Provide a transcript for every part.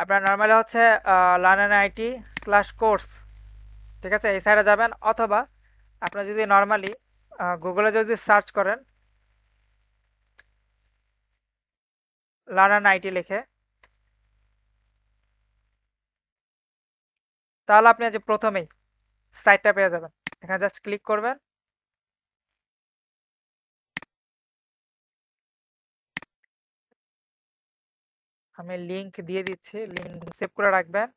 আপনার নর্মালি হচ্ছে learner IT slash course, ঠিক আছে, এই সাইডে যাবেন। অথবা আপনার যদি নর্মালি গুগলে যদি সার্চ করেন লার্নার আইটি লিখে, তাহলে আপনি যে প্রথমেই সাইটটা পেয়ে যাবেন। এখানে জাস্ট ক্লিক করবেন। আমি লিংক দিয়ে দিচ্ছি, লিংক সেভ করে রাখবেন।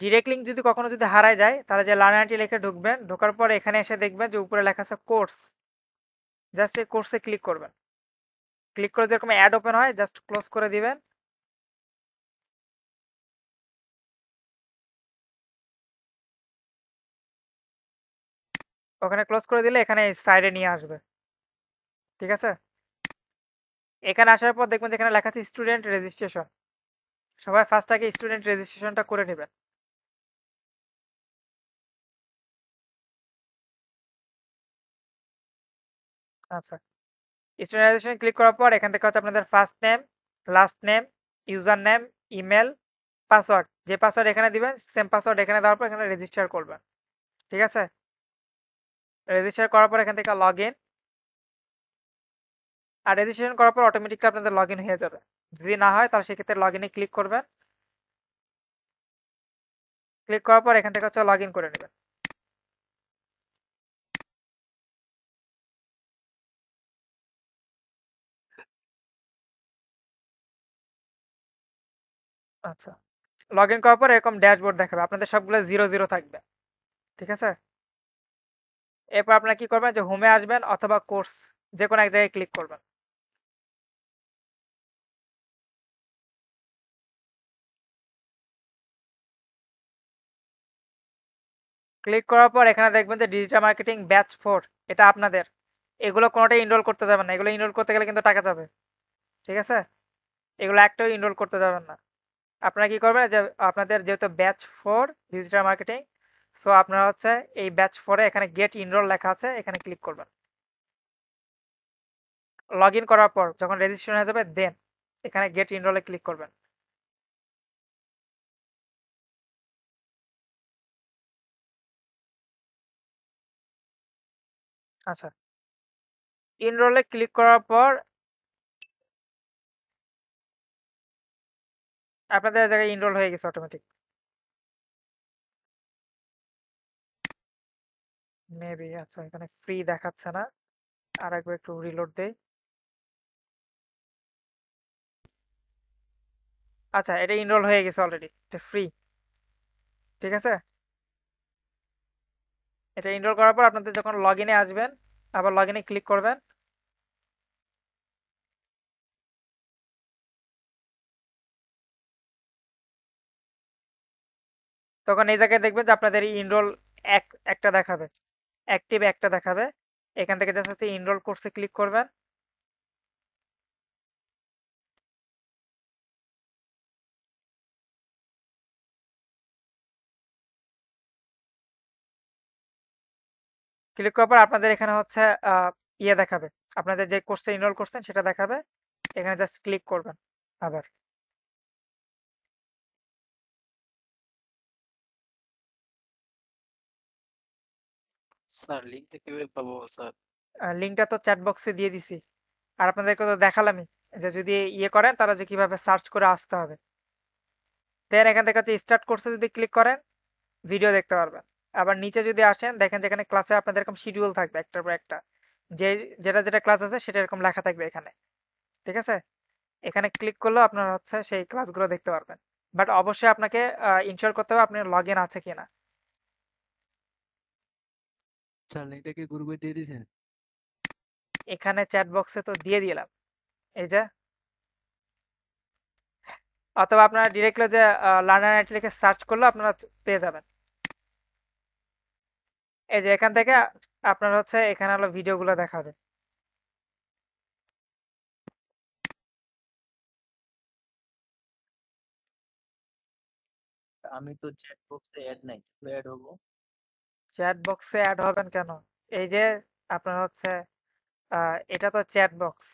ডিরেক্ট লিঙ্ক যদি কখনো যদি হারায় যায়, তাহলে যে লার্নারটি লিখে ঢুকবেন, ঢোকার পর এখানে এসে দেখবেন যে উপরে লেখা আছে কোর্স। জাস্ট এই কোর্সে ক্লিক করবেন। ক্লিক করে যেরকম অ্যাড ওপেন হয়, জাস্ট ক্লোজ করে দিবেন। ওখানে ক্লোজ করে দিলে এখানে এই সাইডে নিয়ে আসবে, ঠিক আছে। এখানে আসার পর দেখবেন যে এখানে লেখা আছে স্টুডেন্ট রেজিস্ট্রেশন। সবাই ফার্স্ট আগে স্টুডেন্ট রেজিস্ট্রেশনটা করে নেবেন। আচ্ছা, স্টুডেন্ট রেজিস্ট্রেশন ক্লিক করার পর এখান থেকে হচ্ছে আপনাদের first name, last name, user name, email, password, যে পাসওয়ার্ড এখানে দিবেন সেম পাসওয়ার্ড এখানে দেওয়ার পর এখানে রেজিস্টার করবেন, ঠিক আছে। রেজিস্টার করার পর এখান থেকে লগ ইন। আর রেজিস্ট্রেশন করার পর অটোমেটিকলি আপনাদের লগ ইন হয়ে যাবে। যদি না হয় তাহলে সেক্ষেত্রে লগ ইনে ক্লিক করবেন। ক্লিক করার পর এখান থেকে হচ্ছে লগ ইন করে নেবেন। আচ্ছা, লগ ইন করার পর এরকম ড্যাশবোর্ড দেখাবে, আপনাদের সবগুলো জিরো জিরো থাকবে, ঠিক আছে। এরপর আপনারা কি করবেন, যে হোমে আসবেন অথবা কোর্স, যে কোনো এক জায়গায় ক্লিক করবেন। ক্লিক করার পর এখানে দেখবেন যে ডিজিটাল মার্কেটিং ব্যাচ 4, এটা আপনাদের। এগুলো কোনোটাই ইনরোল করতে যাবেন না, এগুলো ইনরোল করতে গেলে কিন্তু টাকা যাবে, ঠিক আছে। এগুলো একটাও ইনরোল করতে যাবেন না। আপনারা কি করবেন, যে আপনাদের যেহেতু ব্যাচ 4 ডিজিটাল মার্কেটিং, সো আপনারা হচ্ছে এই ব্যাচ 4-এ এখানে গেট ইনরোল লেখা আছে, এখানে ক্লিক করবেন। লগ ইন করার পর যখন রেজিস্ট্রেশন হয়ে যাবে, দেন এখানে গেট ইনরোলে ক্লিক করবেন। আচ্ছা, ইনরোলে ক্লিক করার পর আপনাদের জায়গায় ইনরোল হয়ে গেছে অটোমেটিক। মেবি, আচ্ছা, এখানে ফ্রি দেখাচ্ছে না, আর একবার একটু রিলোড দেই। আচ্ছা, এটা ইনরোল হয়ে গেছে অলরেডি, এটা ফ্রি, ঠিক আছে। এটা ইনরোল করার পর আপনাদের যখন লগ ইনে আসবেন, আবার লগ ইনে ক্লিক করবেন। তখন এই জায়গায় দেখবেন যে আপনাদের ইনরোল একটা দেখাবে, অ্যাক্টিভ একটা দেখাবে। এখান থেকে জাস্ট হচ্ছে ইনরোল কোর্সে ক্লিক করবেন। ক্লিক করার পর আপনাদের এখানে হচ্ছে ইয়ে দেখাবে, আপনাদের যে কোর্সে ইনরোল করছেন সেটা দেখাবে। এখানে জাস্ট ক্লিক করবেন আবার। স্যার লিঙ্কটা কিভাবে পাবো স্যার? লিঙ্কটা তো চ্যাট বক্সে দিয়ে দিছি। আর আপনাদেরকে তো দেখালামই যে যদি ইয়ে করেন তারা যে কিভাবে সার্চ করে আসতে হবে। দেন এখান থেকে হচ্ছে স্টার্ট কোর্সে যদি ক্লিক করেন, ভিডিও দেখতে পারবেন। আবার নিচে যদি আসেন, দেখেন যেখানে ক্লাসে আপনাদের এরকম শিডিউল থাকবে একটার পর একটা, যে যেটা যেটা ক্লাস আছে সেটা এরকম লেখা থাকবে এখানে, ঠিক আছে। এখানে ক্লিক করলেও আপনারা হচ্ছে সেই ক্লাসগুলো দেখতে পারবেন। বাট অবশ্যই আপনাকে ইনশিওর করতে হবে আপনার লগ ইন আছে কিনা। স্যার লিঙ্কটা কি গ্রুপে দিয়ে দিয়েছেন? এখানে চ্যাট বক্সে তো দিয়ে দিলাম, এই যে। অথবা আপনারা ডিরেক্টলি যে লার্নার নেট লিখে সার্চ করলে আপনারা পেয়ে যাবেন। এই যে এখান থেকে আপনার হচ্ছে এখানে হলো ভিডিওগুলো দেখাবে। আমি তো চ্যাট বক্সে অ্যাড নাই, অ্যাড হবো। চ্যাট বক্সে অ্যাড হবেন কেন? এই যে আপনার হচ্ছে এটা তো চ্যাট বক্স,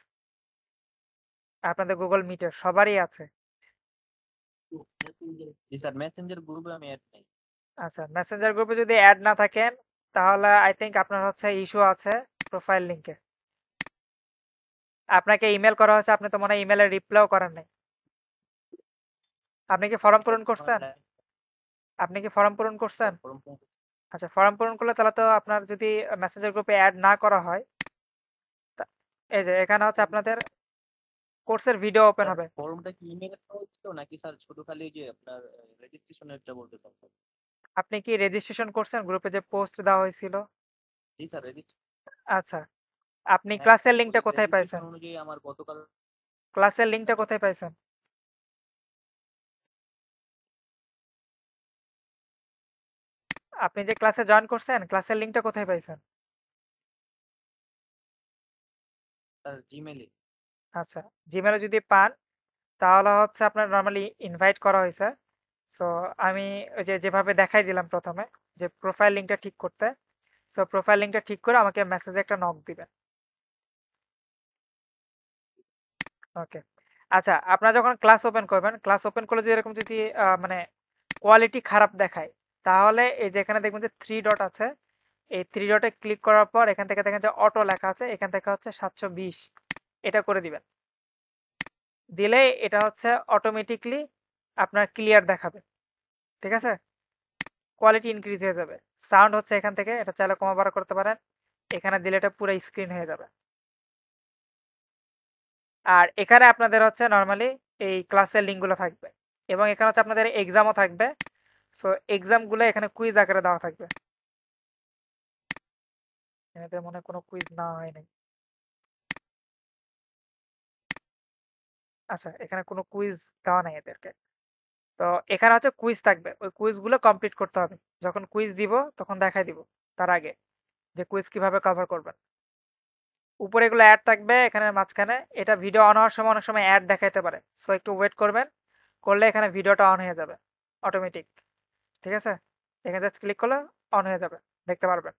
আপনাদের গুগল মিটের সবারই আছে। জি স্যার, মেসেঞ্জার গ্রুপে আমি অ্যাড নাই। আচ্ছা, মেসেঞ্জার গ্রুপে যদি অ্যাড না থাকেন তাহলে আই থিঙ্ক আপনার হচ্ছে ইস্যু আছে প্রোফাইল লিংকে। আপনাকে ইমেল করা হয়েছে, আপনি তো মনে হয় ইমেলের রিপ্লাইও করেন নাই। আপনি কি ফর্ম পূরণ করছেন? আপনি কি ফর্ম পূরণ করছেন? আচ্ছা, ফর্ম পূরণ করলে তাহলে তো আপনার যদি মেসেঞ্জার গ্রুপে অ্যাড না করা হয়, এই যে এখানে হচ্ছে আপনাদের কোর্সের ভিডিও ওপেন স্যার হবে। ফর্মটা কি ইমেলে করা হচ্ছিল নাকি স্যার শুধু খালি যে আপনার রেজিস্ট্রেশনেরটা বলতে চান স্যার? আপনি কি রেজিস্ট্রেশন করছেন গ্রুপে যে পোস্ট দেওয়া হয়েছিল? জি স্যার, আচ্ছা, আপনি হ্যাঁ, ক্লাসের লিংকটা ওই কোথায় রেজিস্ট্রেশন পাইছেন? অনুযায়ী আমার গতকাল। ক্লাসের লিংকটা কোথায় পাইছেন? আপনি যে ক্লাসে জয়েন করছেন, ক্লাসের লিংকটা কোথায় পাইছেন? স্যার জিমেলে। আচ্ছা, জিমেলে যদি পান তাহলে হচ্ছে আপনার নর্মালি ইনভাইট করা হয়েছে। সো আমি ওই যে যেভাবে দেখাই দিলাম প্রথমে, যে প্রোফাইল লিংকটা ঠিক করতে, সো প্রোফাইল লিংকটা ঠিক করে আমাকে মেসেজে একটা নক দিবেন। ওকে। আচ্ছা, আপনারা যখন ক্লাস ওপেন করবেন, ক্লাস ওপেন করলে যদি এরকম যদি মানে কোয়ালিটি খারাপ দেখায়, তাহলে এই যে এখানে দেখবেন যে থ্রি ডট আছে, এই থ্রি ডটে ক্লিক করার পর এখান থেকে দেখেন যে অটো লেখা আছে, এখান থেকে হচ্ছে 720 এটা করে দিবেন। দিলে এটা হচ্ছে অটোমেটিকলি আপনার ক্লিয়ার দেখাবে। ঠিক আছে, কোয়ালিটি ইনক্রিজ হয়ে যাবে। সাউন্ড হচ্ছে এখান থেকে, এটা চাইলে কমা বাড়া করতে পারেন। এখানে দিলে এটা পুরো স্ক্রিন হয়ে যাবে। আর এখানে আপনাদের হচ্ছে নর্মালি এই ক্লাসের লিঙ্কগুলো থাকবে, এবং এখানে হচ্ছে আপনাদের এক্সামও থাকবে। সো এক্সামগুলো এখানে কুইজ আকারে দেওয়া থাকবে। এখানে মনে হয় কোনো কুইজ না হয় নাই। আচ্ছা, এখানে কোনো কুইজ দেওয়া নাই এদেরকে। তো এখানে হচ্ছে কুইজ থাকবে, ওই কুইজগুলো কমপ্লিট করতে হবে। যখন কুইজ দিব তখন দেখাই দিব তার আগে যে কুইজ কিভাবে কভার করবেন। উপরে এগুলো অ্যাড থাকবে, এখানে মাঝখানে এটা ভিডিও অন হওয়ার সময় অনেক সময় অ্যাড দেখাইতে পারে। সো একটু ওয়েট করবেন, করলে এখানে ভিডিওটা অন হয়ে যাবে অটোমেটিক। ঠিক আছে, এখানে জাস্ট ক্লিক করলে অন হয়ে যাবে, দেখতে পারবেন।